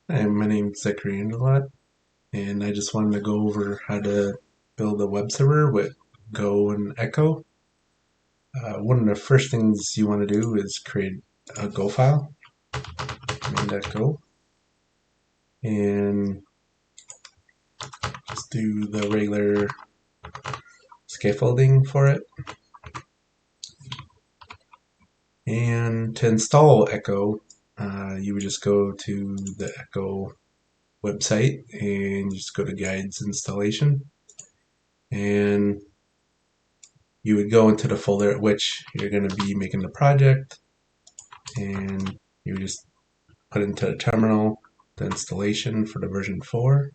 Hi, my name's Zachary Angelot, and I just wanted to go over how to build a web server with Go and Echo. One of the first things you want to do is create a Go file, main.go, and just do the regular scaffolding for it. And to install Echo, you would just go to the Echo website and just go to Guides Installation, and you would go into the folder at which you're going to be making the project, and you just put into the terminal the installation for the version 4,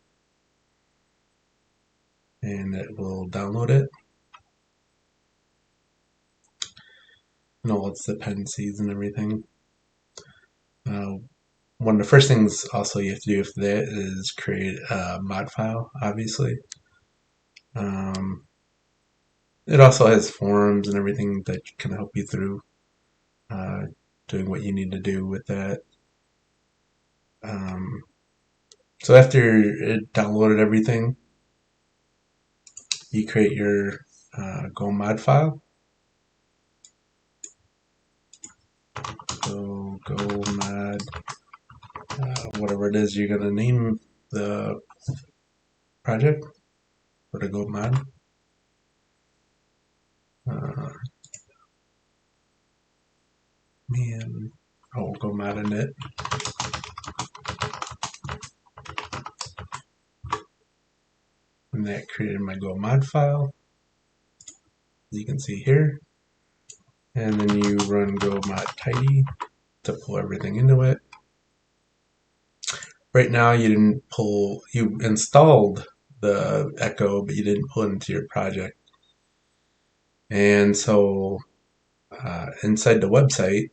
and it will download it and all its dependencies and everything. Uh, One of the first things also you have to do after that is create a mod file, obviously. Um, it also has forums and everything that can help you through uh, doing what you need to do with that. Um, so after it downloaded everything, you create your Go mod file. So Go mod, whatever it is you're going to name the project for the Go mod. Uh, man, Go mod init. And that created my Go mod file, as you can see here. And then you run go mod tidy to pull everything into it. Right now you installed the Echo, but you didn't pull it into your project. And so inside the website,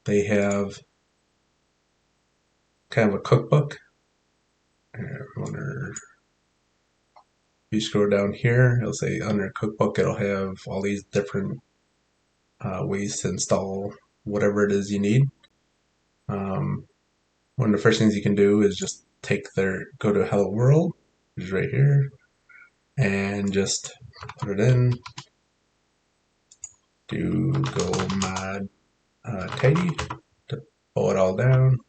they have kind of a cookbook. If you scroll down here, it'll say under cookbook, it'll have all these different ways to install whatever it is you need. Um, One of the first things you can do is just go to Hello World, which is right here, and just put it in, do go mod tidy to pull it all down.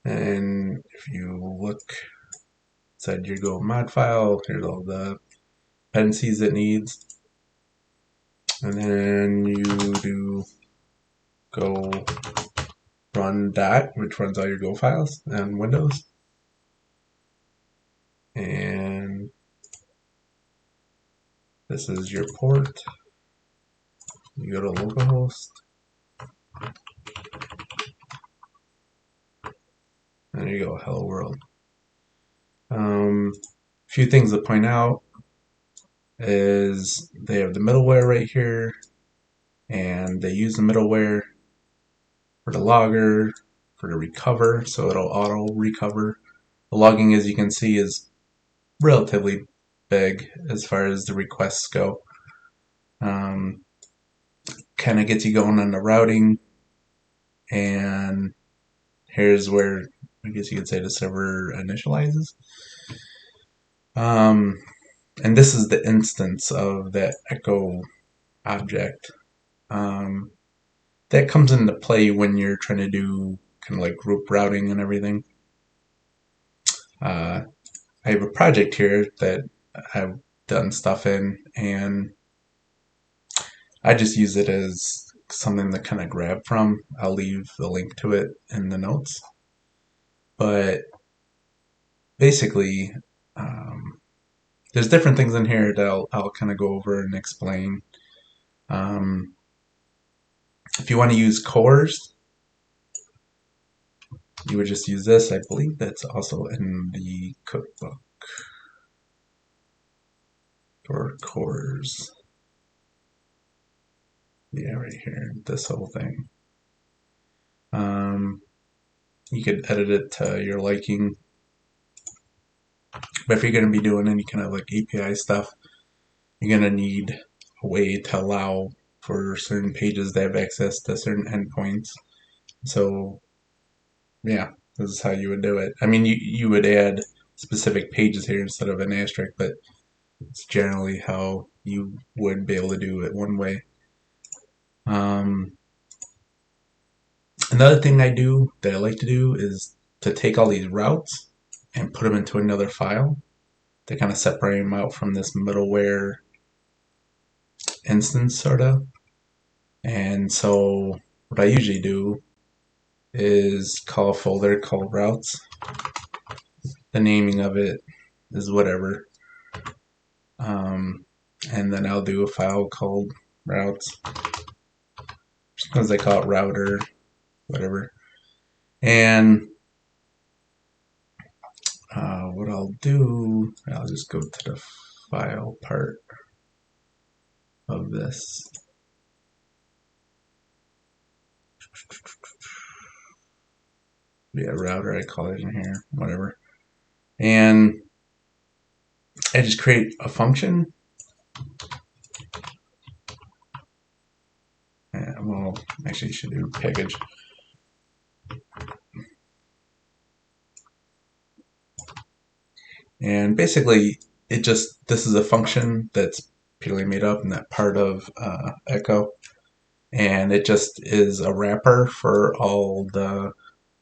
And if you look inside your go mod file, here's all the dependencies it needs. And then you do go run dot, which runs all your Go files on Windows. And this is your port. You go to localhost. And there you go, hello world. A few things to point out is they have the middleware right here, and they use the middleware for the logger, for the recover, so it'll auto recover. The logging, as you can see, is relatively big as far as the requests go. Kind of gets you going on the routing, and here's where I guess you could say the server initializes. And this is the instance of that echo object. That comes into play when you're trying to do kind of like group routing and everything. I have a project here that I've done stuff in, and I just use it as something to kind of grab from. I'll leave the link to it in the notes. But basically, there's different things in here that I'll kind of go over and explain. Um, if you want to use cores, you would just use this. I believe that's also in the cookbook for cores. Yeah, right here, this whole thing. You could edit it to your liking. But if you're going to be doing any kind of like API stuff, you're going to need a way to allow for certain pages to have access to certain endpoints. So, yeah, This is how you would do it. I mean, you would add specific pages here instead of an asterisk, but it's generally how you would be able to do it one way. Um, Another thing I do that I like to do is to take all these routes and put them into another file to kind of separate them out from this middleware instance, sort of. And so what I usually do is call a folder called routes. The naming of it is whatever. And then I'll do a file called routes. Sometimes I call it router, whatever. And what I'll do, I'll just go to the file part of this. Yeah, router, I call it in here, whatever. And I just create a function. Well, actually, you should do package. And basically, this is a function that's purely made up in that part of Echo. And it just is a wrapper for all the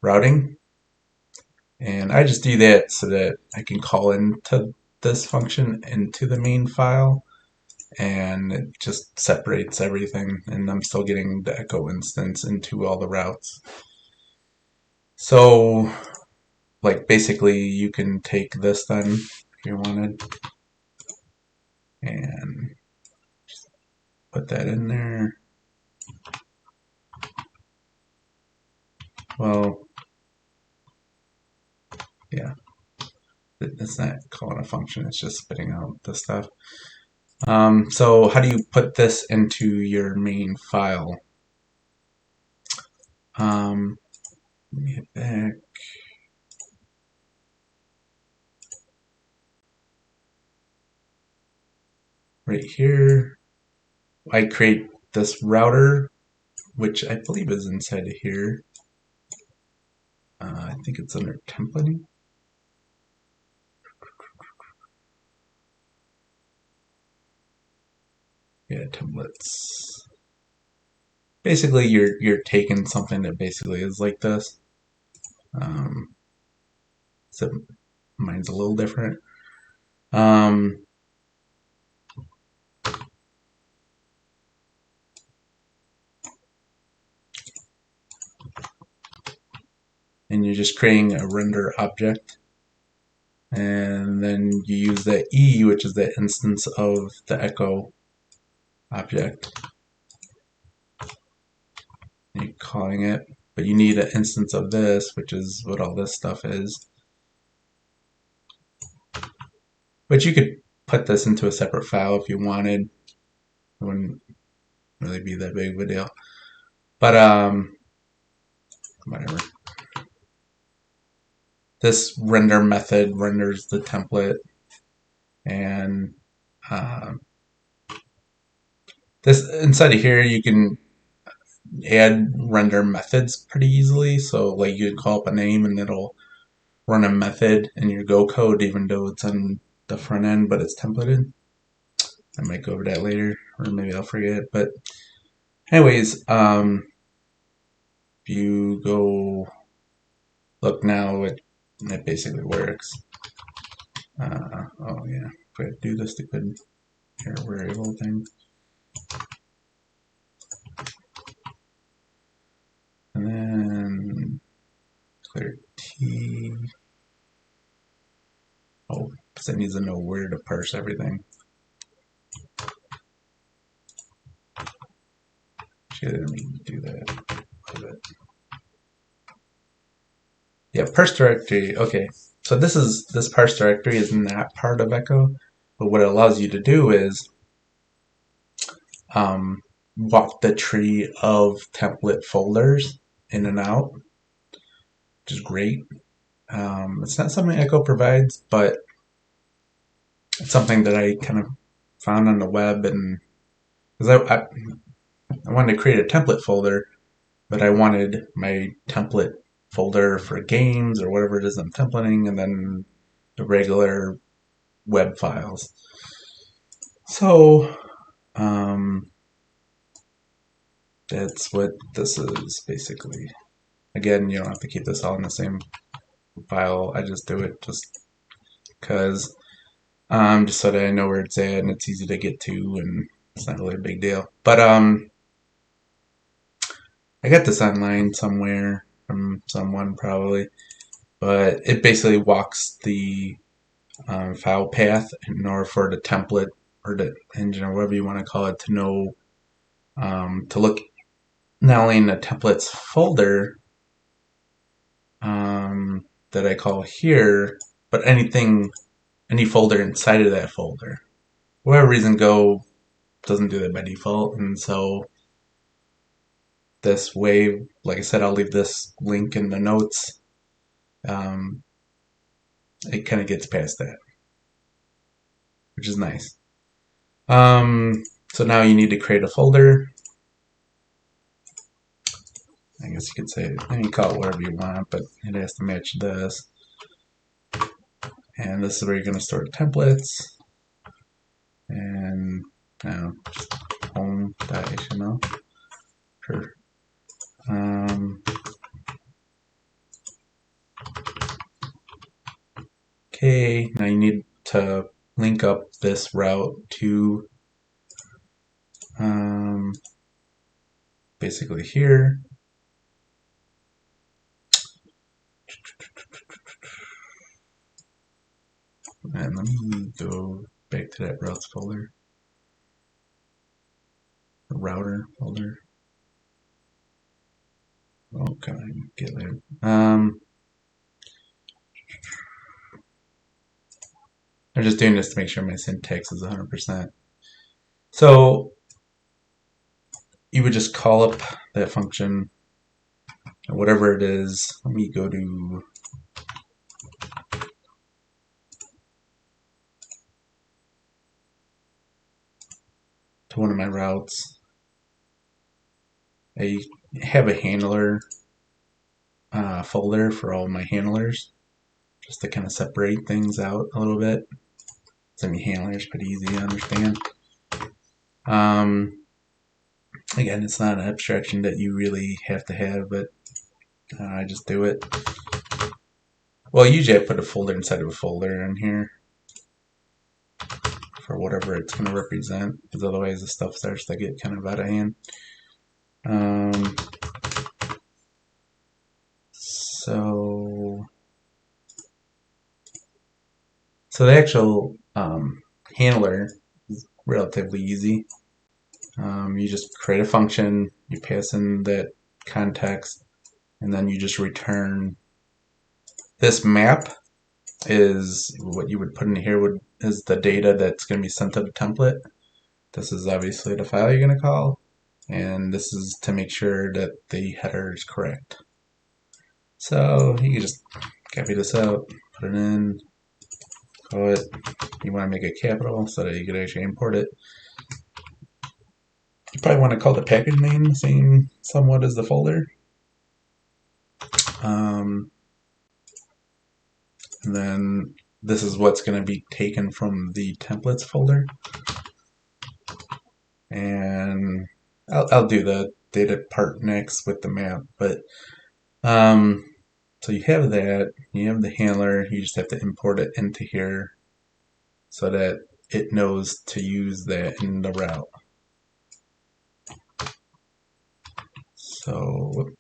routing. And I just do that so that I can call into this function into the main file, and it just separates everything, and I'm still getting the Echo instance into all the routes. So, like, basically you can take this then if you wanted and just put that in there. Well, yeah, it's not calling a function, it's just spitting out the stuff. So how do you put this into your main file? Let me hit back. Right here, I create this router, which I believe is inside of here. I think it's under templating. Yeah, templates. Basically, you're taking something that basically is like this. So mine's a little different. And you're just creating a render object. And then you use that E, which is the instance of the Echo object. And you're calling it, but you need an instance of this, which is what all this stuff is. But you could put this into a separate file if you wanted. It wouldn't really be that big of a deal. But whatever. This render method renders the template, and this inside of here you can add render methods pretty easily. So like you could call up a name and it'll run a method in your Go code, even though it's on the front end, but it's templated. I might go over that later, or maybe I'll forget. But anyways, if you go look now, it basically works. Oh yeah, if I do the stupid here variable thing. And then clear T. Oh, because it needs to know where to parse everything. Actually, I didn't mean to do that. Yeah, parse directory. Okay, so this parse directory is not part of Echo, but what it allows you to do is walk the tree of template folders in and out, which is great. It's not something Echo provides, but it's something that I kind of found on the web, and because I wanted to create a template folder, but I wanted my template folder for games or whatever it is I'm templating, and then the regular web files. So that's what this is basically. Again, you don't have to keep this all in the same file. I just do it just because just so that I know where it's at and it's easy to get to, and it's not really a big deal. But I got this online somewhere from someone probably, but it basically walks the file path in order for the template or the engine or whatever you want to call it to know to look not only in the templates folder that I call here, but any folder inside of that folder. For whatever reason, Go doesn't do that by default, and so this way, like I said, I'll leave this link in the notes. It kind of gets past that, which is nice. So now you need to create a folder. I guess you could say, you can call it whatever you want, but it has to match this. And this is where you're going to store templates. And now just home.html. Sure. Okay, now you need to link up this route to basically here. And let me go back to that routes folder, the router folder. Oh, can I get there? I'm just doing this to make sure my syntax is 100%. So you would just call up that function, or whatever it is. Let me go to one of my routes. I have a handler folder for all my handlers, just to kind of separate things out a little bit. So my handlers pretty easy to understand. Again, it's not an abstraction that you really have to have, but I just do it. Well, usually I put a folder inside of a folder in here for whatever it's going to represent, because otherwise the stuff starts to get kind of out of hand. So the actual handler is relatively easy. You just create a function, you pass in that context, and then you just return. This map is what you would put in here is the data that's going to be sent to the template. This is obviously the file you're going to call, and this is to make sure that the header is correct. So you can just copy this out, put it in, call it, you want to make it capital so that you can actually import it. You probably want to call the package name the same somewhat as the folder. And then this is what's going to be taken from the templates folder. And I'll do the data part next with the map. But so you have that, you have the handler, you just have to import it into here so that it knows to use that in the route. So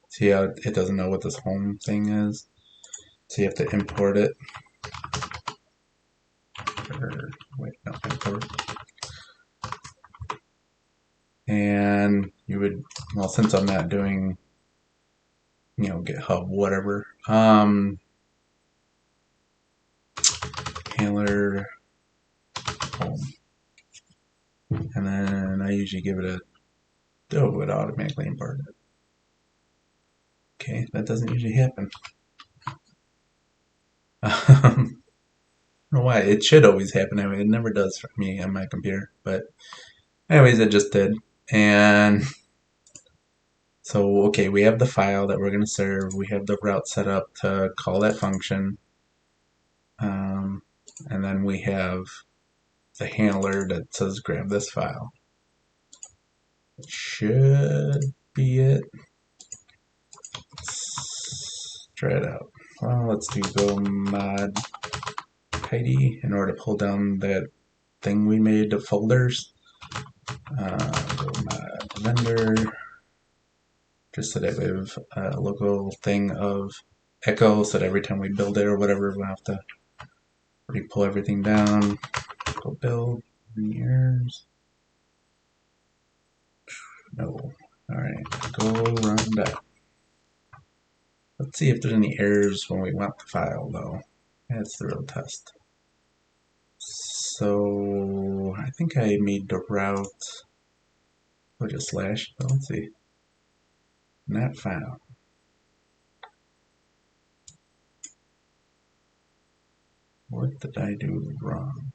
see how it doesn't know what this home thing is? So you have to import it. Wait, no, import. And you would, well, since I'm not doing, GitHub, whatever, handler home. And then I usually give it it would automatically import it. Okay, that doesn't usually happen. I don't know why. It should always happen. I mean, it never does for me on my computer, but Anyways, it just did. And so, okay, we have the file that we're going to serve. We have the route set up to call that function. Um, and then we have the handler that says grab this file. It should be it. Let's try it out. Well, let's do go mod tidy in order to pull down that thing we made, the folders. Go mod vendor, just so that we have a local thing of echo, so that every time we build it or whatever, we have to re-pull everything down. Go build, years. No. Alright, go run that. Let's see if there's any errors when we want the file, though. That's the real test. So, I think I made the route. Oh, just slash. Let's see. Not found. What did I do wrong?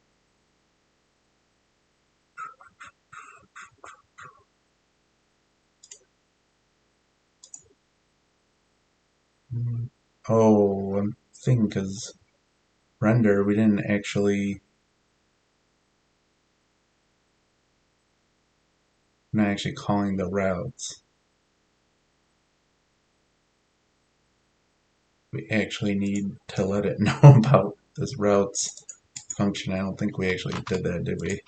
Oh, I'm thinking because render, we didn't actually, not actually calling the routes. We actually need to let it know about this routes function. I don't think we actually did that, did we?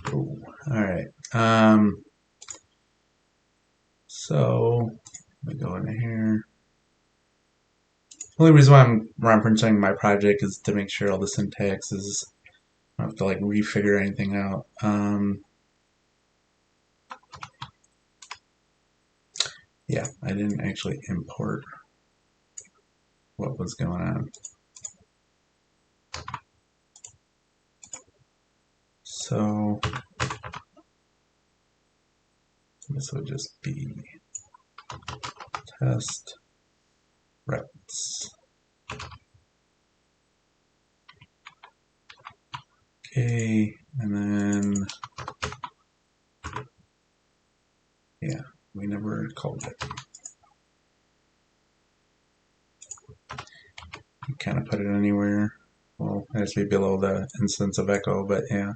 Ooh, all right. So let me go into here. The only reason why I'm referencing my project is to make sure all the syntax is, I don't have to like refigure anything out. Yeah, I didn't actually import what was going on. So this would just be test routes. Okay, and then, yeah, we never called it. You kind of put it anywhere. Well, it has to be below the instance of echo, but yeah.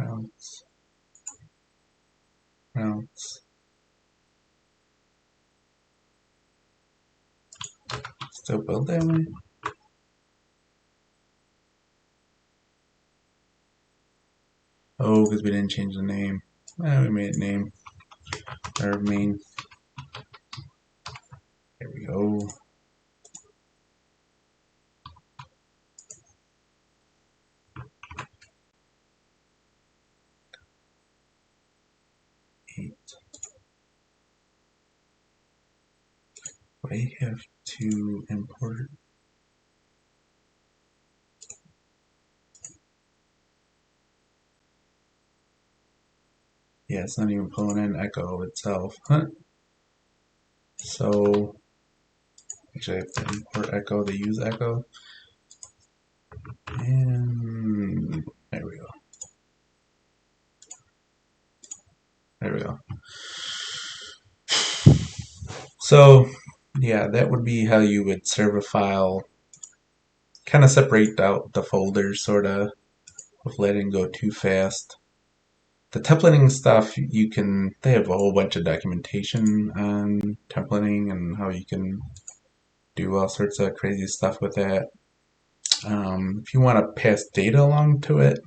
Routes. Routes. Still build that way? Oh, because we didn't change the name. We made a name. Or main. There we go. I have to import. Yeah, it's not even pulling in echo itself. Huh. So actually I have to import echo to use echo. And there we go. There we go. So yeah, that would be how you would serve a file. Kind of separate out the folders, sort of, hopefully I didn't go too fast. The templating stuff, you can, they have a whole bunch of documentation on templating and how you can do all sorts of crazy stuff with that. If you want to pass data along to it,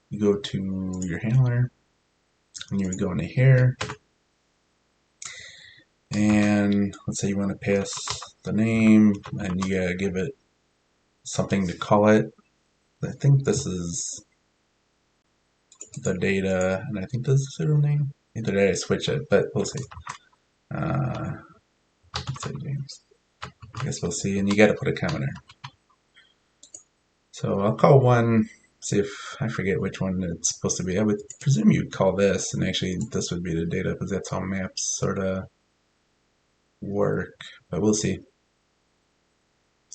you go to your handler and you would go into here, and let's say you want to pass the name and you gotta give it something to call it. I think this is the data, and I think this is the pseudo name. Either way I switch it, but we'll see. Let's say James. I guess we'll see, and you gotta put a comment there. So I'll call one, see if I forget which one it's supposed to be. I would presume you'd call this, and actually this would be the data because that's how maps sort of work, but we'll see.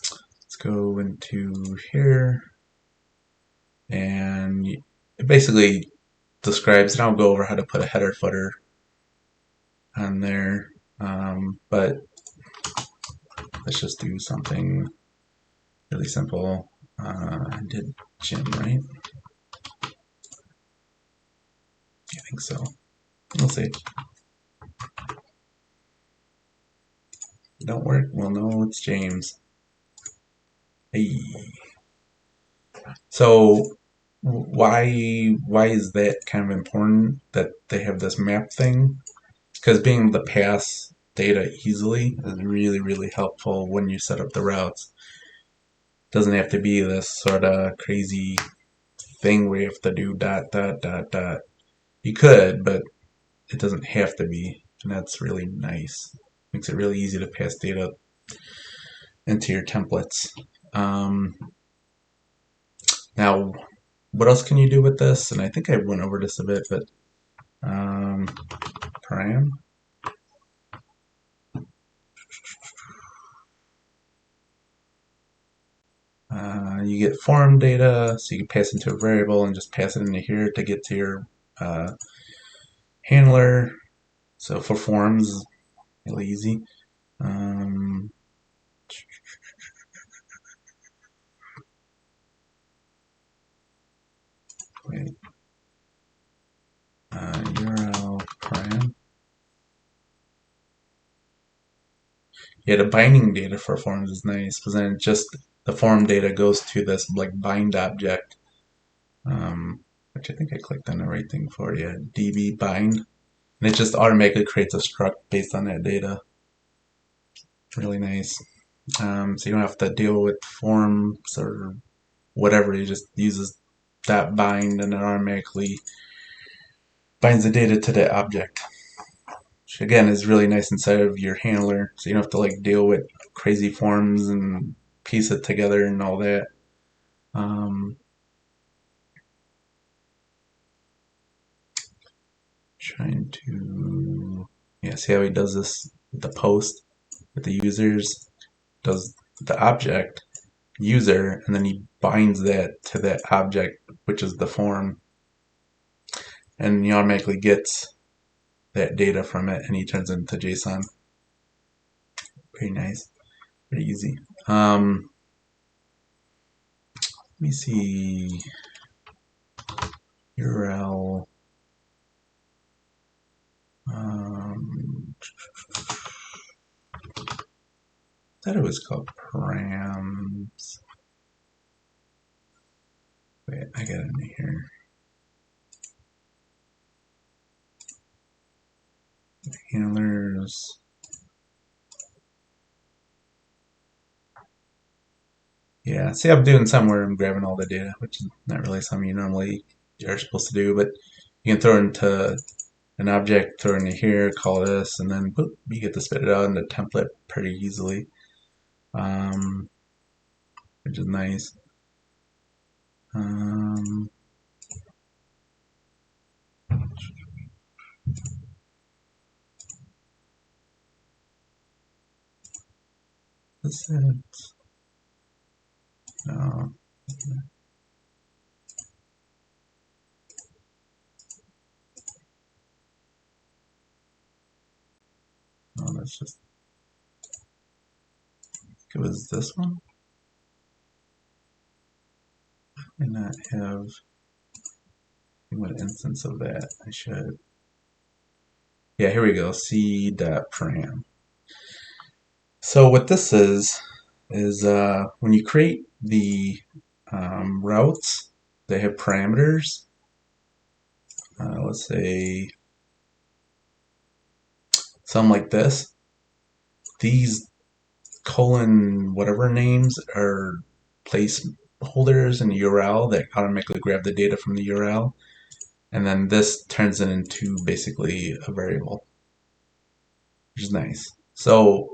Let's go into here, and it basically describes, and I'll go over how to put a header footer on there, but let's just do something really simple. I did Jim, right? I think so. We'll see. If it don't work, we'll know it's James. Hey. So why is that kind of important that they have this map thing? Because being able to pass data easily is really, really helpful when you set up the routes. It doesn't have to be this sort of crazy thing where you have to do dot, dot, dot, dot. You could, but it doesn't have to be, and that's really nice. Makes it really easy to pass data into your templates. Now, what else can you do with this? And I think I went over this a bit, but param. You get form data, so you can pass into a variable and just pass it into here to get to your handler. So for forms, really easy. Wait. URL param. Yeah, the binding data for forms is nice because then just the form data goes to this like bind object, which I think I clicked on the right thing for you. DB bind, and it just automatically creates a struct based on that data. Really nice. So you don't have to deal with forms or whatever. It just uses that bind and it automatically binds the data to that object. Which again is really nice inside of your handler, so you don't have to like deal with crazy forms and piece it together and all that. Trying to, yeah, see how he does this with the post with the users, does the object user, and then he binds that to that object, which is the form, and he automatically gets that data from it, and he turns it into JSON. Pretty nice, pretty easy. Let me see. URL. I thought it was called params. Wait, I got it in here. Handlers. Yeah, see, I'm doing somewhere I'm grabbing all the data, which is not really something you normally are supposed to do, but you can throw it into an object, throw it into here, call this, and then boop, you get to spit it out in the template pretty easily, which is nice. What's that? No. No, that's just, it was this one. I may not have what instance of that. I should. Yeah, here we go. C.param. So what this is when you create the routes, they have parameters. Let's say something like this. These colon whatever names are placeholders in the URL that automatically grab the data from the URL, and then this turns it into basically a variable, which is nice. So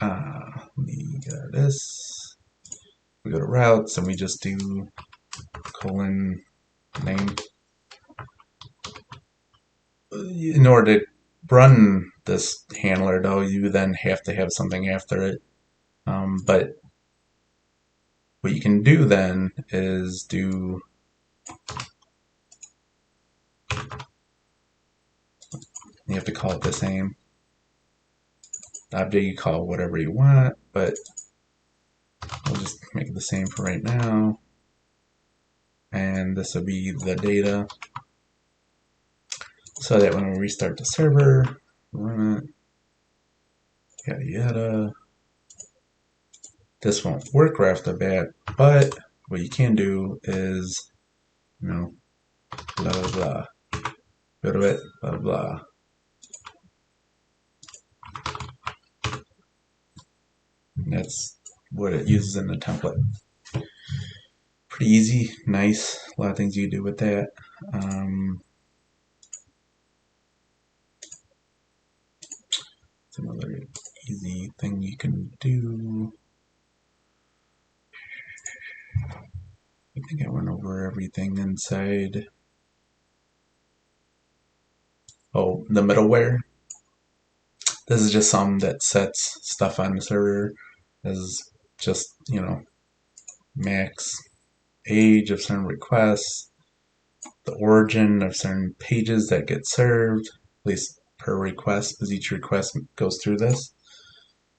let me get this. we go to routes and we just do colon name. In order to run this handler, though, you then have to have something after it. But what you can do then is do you have to call it the same. The object you call whatever you want, but we'll just make it the same for right now. And this will be the data. So that when we restart the server, run it, yada yada. This won't work right off the bat, but what you can do is, blah blah blah. Go to it, blah blah. And that's what it uses in the template. Pretty easy, nice. A lot of things you can do with that. It's another easy thing you can do. I think I went over everything inside. Oh, the middleware. This is just something that sets stuff on the server as just, max age of certain requests, the origin of certain pages that get served, at least per request, because each request goes through this.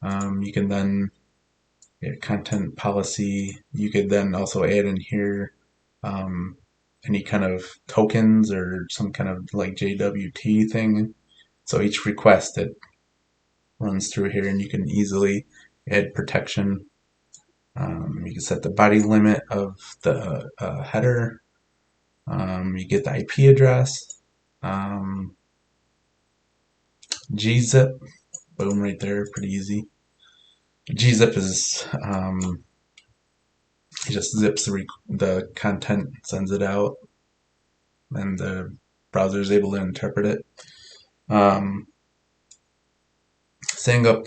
You can then content policy. You could then also add in here any kind of tokens or some kind of like JWT thing. So each request that runs through here, and you can easily add protection. You can set the body limit of the header. You get the IP address. gzip, boom, right there, pretty easy. Gzip is it just zips the content, sends it out, and the browser is able to interpret it. Setting up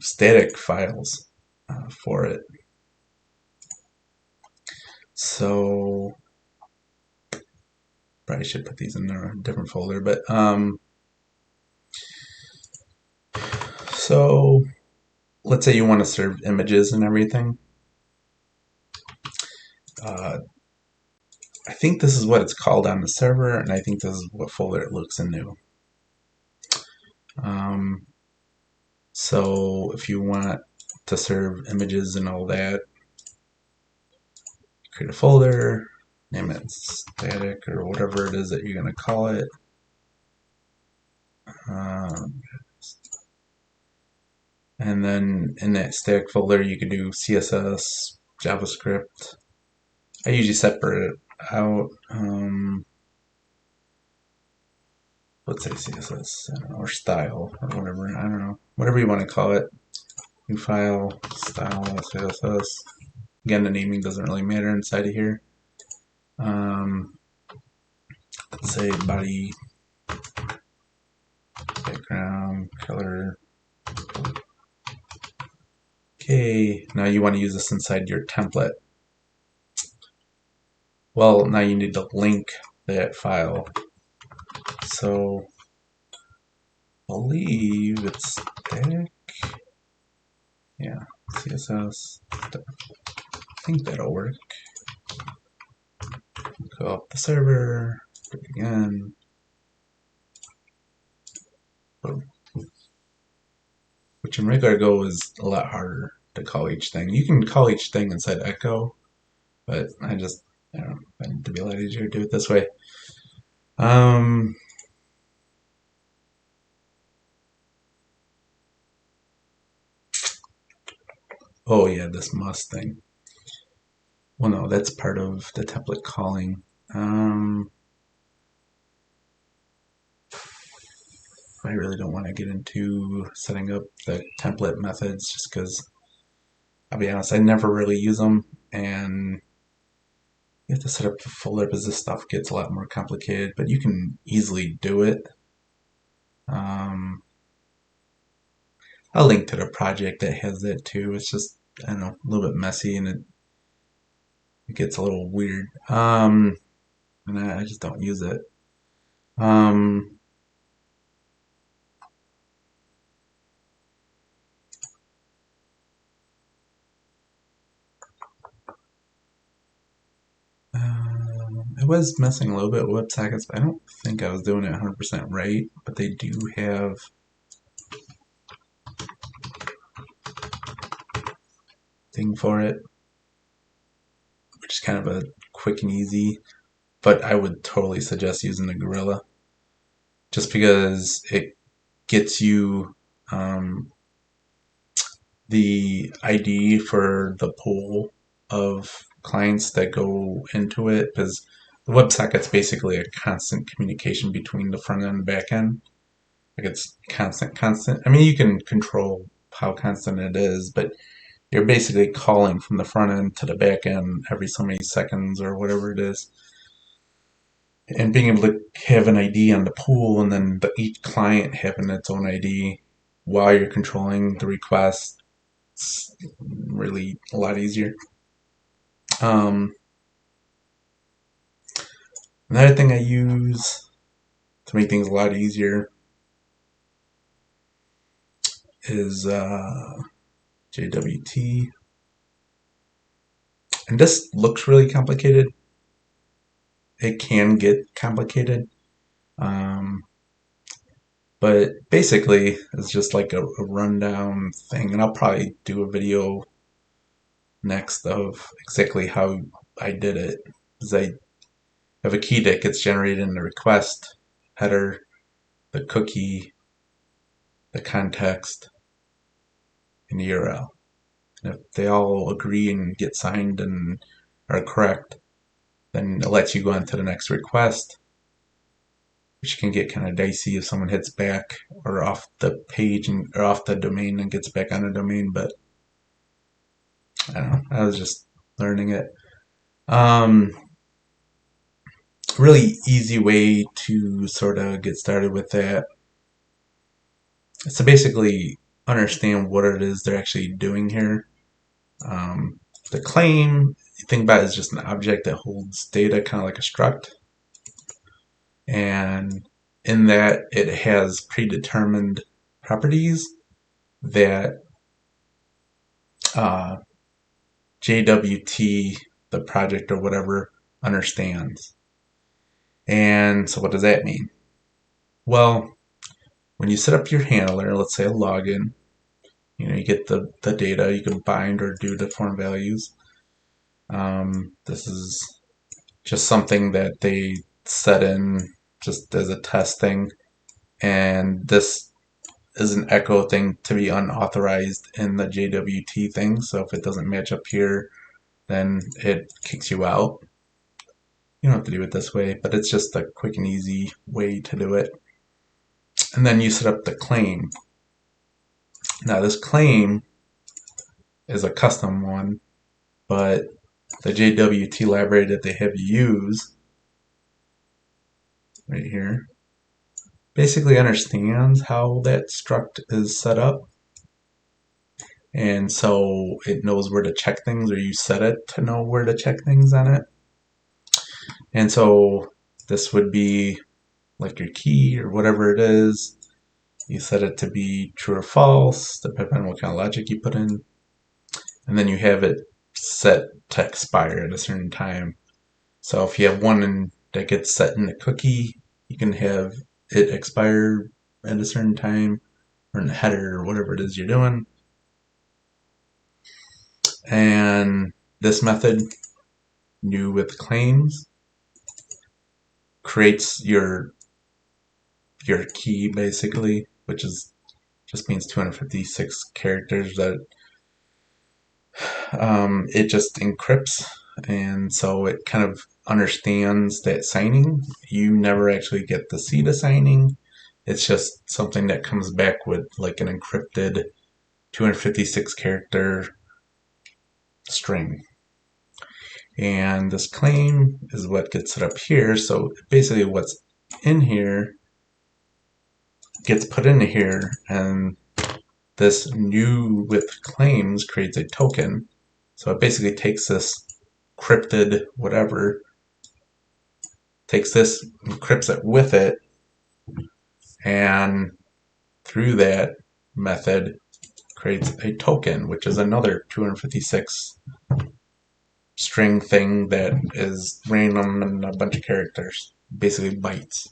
static files for it. So probably should put these in a different folder, but so let's say you want to serve images and everything. I think this is what it's called on the server, and I think this is what folder it looks into. So if you want to serve images and all that, create a folder, name it static or whatever it is that you're going to call it. And then in that static folder, you could do CSS, JavaScript. I usually separate it out. Let's say CSS, I don't know, or style, or whatever. I don't know. Whatever you want to call it. New file, style, CSS. Again, the naming doesn't really matter inside of here. Let's say body, background, color. Okay, now you want to use this inside your template. Well, now you need to link that file. So, I believe it's static. Yeah, CSS. I think that'll work. Go up the server, do it again. Boom. Which in regular Go is a lot harder to call each thing. You can call each thing inside Echo, but I don't know, I need to be a lot easier to do it this way. Oh yeah, this must thing. Well, no, that's part of the template calling. I really don't want to get into setting up the template methods just because, I'll be honest, I never really use them, and you have to set up the folder because this stuff gets a lot more complicated, but you can easily do it. I'll link to the project that has that too. It's just I don't know, a little bit messy, and it gets a little weird. And I just don't use it. Um, I was messing a little bit with WebSockets, but I don't think I was doing it 100% right. But they do have thing for it, which is kind of a quick and easy. But I would totally suggest using the Gorilla, just because it gets you the ID for the pool of clients that go into it, because the WebSocket's basically a constant communication between the front end and back end. Like it's constant. I mean, you can control how constant it is, but you're basically calling from the front end to the back end every so many seconds or whatever it is. And being able to have an ID on the pool, and then each client having its own ID while you're controlling the request, it's really a lot easier. Um, Another thing I use to make things a lot easier is JWT. And this looks really complicated. It can get complicated. Um, but basically, it's just like a rundown thing. And I'll probably do a video next of exactly how I did it. Because I have a key that gets generated in the request header, the cookie, the context, and the URL. And if they all agree and get signed and are correct, then it lets you go on to the next request, which can get kind of dicey if someone hits back or off the page or off the domain and gets back on the domain. But I don't know. I was just learning it. Um, Really easy way to sort of get started with that. So basically, understand what it is they're actually doing here. The claim, you think about it as just an object that holds data, kind of like a struct. And in that, it has predetermined properties that uh, JWT, the project or whatever, understands. And so what does that mean? Well, when you set up your handler, let's say a login, you get the data, you can bind or do the form values. This is just something that they set in just as a test thing. And this is an echo thing to be unauthorized in the JWT thing. So if it doesn't match up here, then it kicks you out. You don't have to do it this way, but it's just a quick and easy way to do it. And then you set up the claim. Now this claim is a custom one, but the JWT library that they have you use right here basically understands how that struct is set up. And so it knows where to check things, or you set it to know where to check things on it. And so this would be like your key or whatever it is. You set it to be true or false, depending on what kind of logic you put in. And then you have it set to expire at a certain time. So if you have one that gets set in the cookie, you can have it expire at a certain time, or in the header or whatever it is you're doing. And this method, new with claims, creates your key basically, which is just means 256 characters that it just encrypts, and so it kind of understands that signing. You never actually get to see the signing. It's just something that comes back with like an encrypted 256 character string. And this claim is what gets set up here. So basically what's in here gets put into here, and this new with claims creates a token. So it basically takes this cryptid whatever, takes this, encrypts it with it, and through that method creates a token, which is another 256 string thing that is random and a bunch of characters, basically bytes.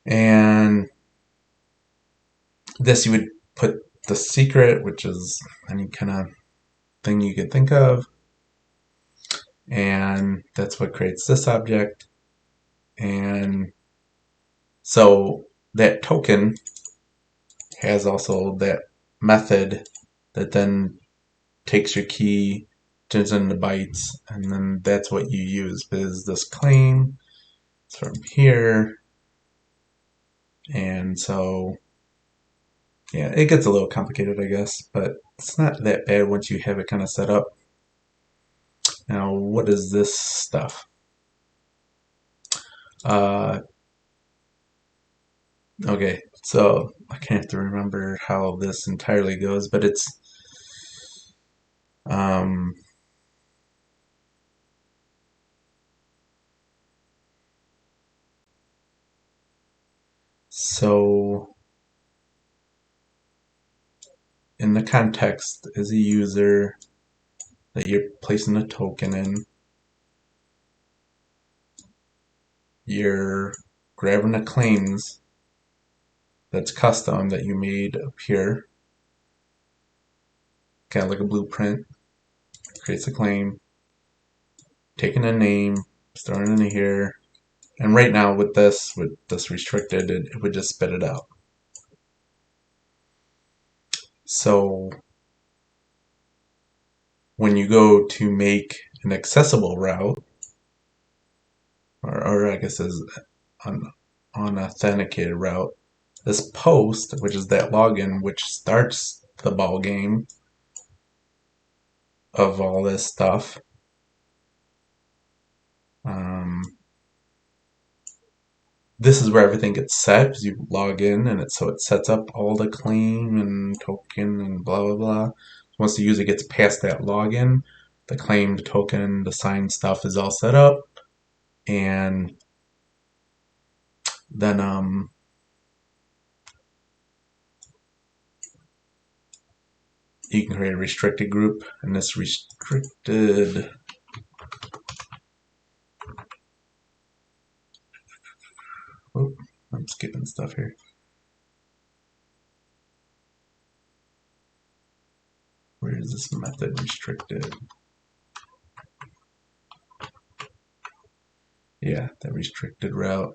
And this you would put the secret, which is any kind of thing you could think of, and that's what creates this object. And so that token has also that method that then takes your key, turns into bytes, and then that's what you use. Because this claim is from here, and so yeah, it gets a little complicated, I guess, but it's not that bad once you have it kind of set up. Now, what is this stuff? Okay, so I can't have to remember how this entirely goes, but it's um, so in the context is a user that you're placing a token in. You're grabbing the claims that's custom that you made up here, kind of like a blueprint. Creates a claim, taking a name, throwing it in here, and right now with this restricted, it would just spit it out. So when you go to make an accessible route, or I guess is an unauthenticated route, this post, which is that login, which starts the ball game of all this stuff, this is where everything gets set because you log in, and so it sets up all the claim and token and blah blah blah. Once the user gets past that login, the claim, the token, the signed stuff is all set up, and then you can create a restricted group, and this restricted I'm skipping stuff here. Where is this method restricted? Yeah, the restricted route.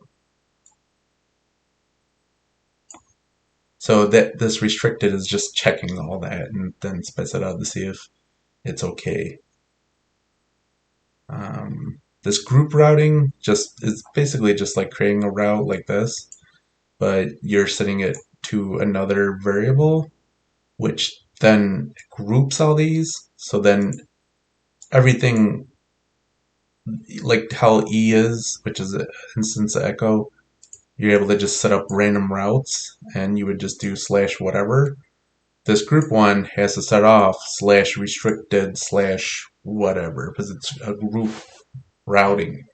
So that this restricted is just checking all that and then spits it out to see if it's okay. This group routing just is basically just like creating a route like this, but you're setting it to another variable, which then groups all these. So then everything, like how E is, which is an instance of echo, you're able to just set up random routes, and you would just do slash whatever. This group one has to start off slash restricted slash whatever because it's a group routing.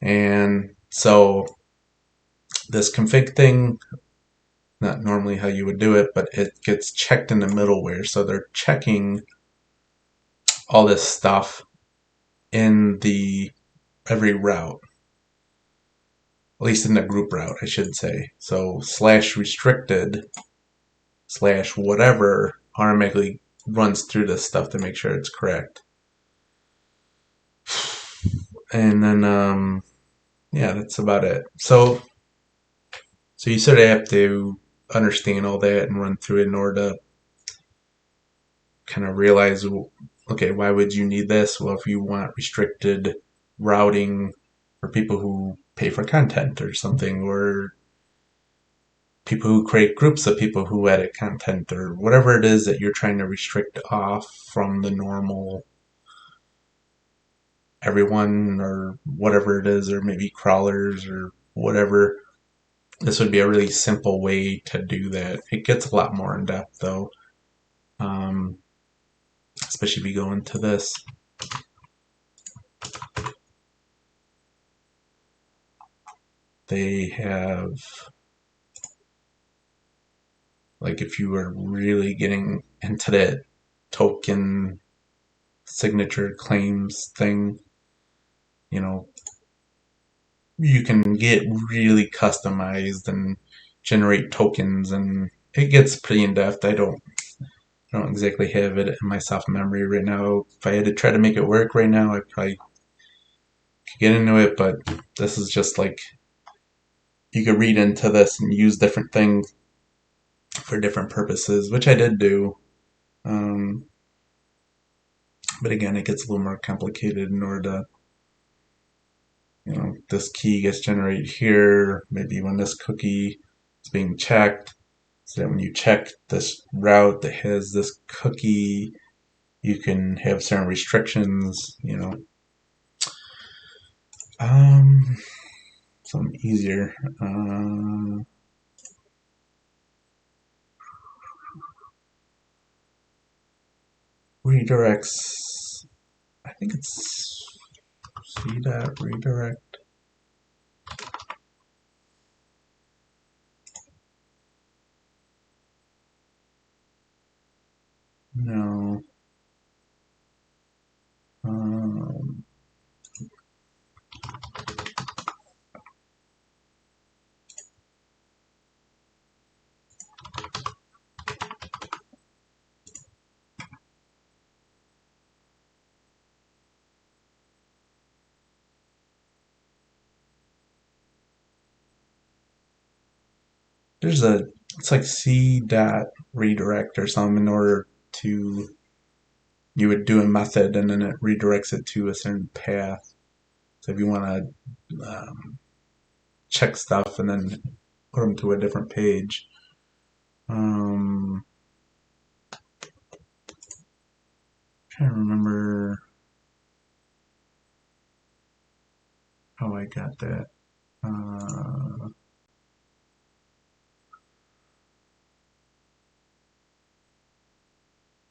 And so this config thing, not normally how you would do it, but it gets checked in the middleware. So they're checking all this stuff in the every route, at least in the group route, I should say. So slash restricted slash whatever automatically runs through this stuff to make sure it's correct. And then yeah, that's about it. So you sort of have to understand all that and run through it in order to kind of realize, okay, why would you need this? Well, if you want restricted routing for people who pay for content or something, or people who create groups of people who edit content, or whatever it is that you're trying to restrict off from the normal everyone, or whatever it is, or maybe crawlers or whatever, This would be a really simple way to do that. It gets a lot more in depth though, um, especially if you go into this. They have, like, if you were really getting into that token signature claims thing, you know, you can get really customized and generate tokens, and it gets pretty in depth. I don't exactly have it in my soft memory right now. If I had to try to make it work right now, I probably could get into it, but this is just like you could read into this and use different things for different purposes, which I did do. Um, but again, it gets a little more complicated in order to, this key gets generated here, maybe when this cookie is being checked, so that when you check this route that has this cookie, you can have certain restrictions. Um, Something easier. Redirects. I think it's C dot redirect. No. Um, there's it's like C dot redirect or something in order to, you would do a method and then it redirects it to a certain path. So if you want to check stuff and then put them to a different page. Trying to remember how I got that.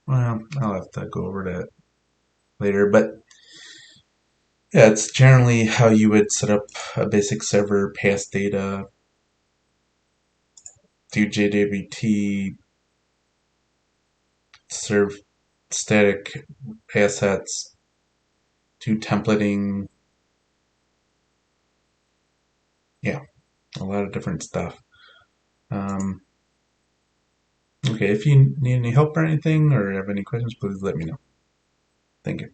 Well, I'll have to go over that later, but yeah, it's generally how you would set up a basic server, pass data, do JWT, serve static assets, do templating. Yeah, a lot of different stuff. Um, okay, if you need any help or anything or have any questions, please let me know. Thank you.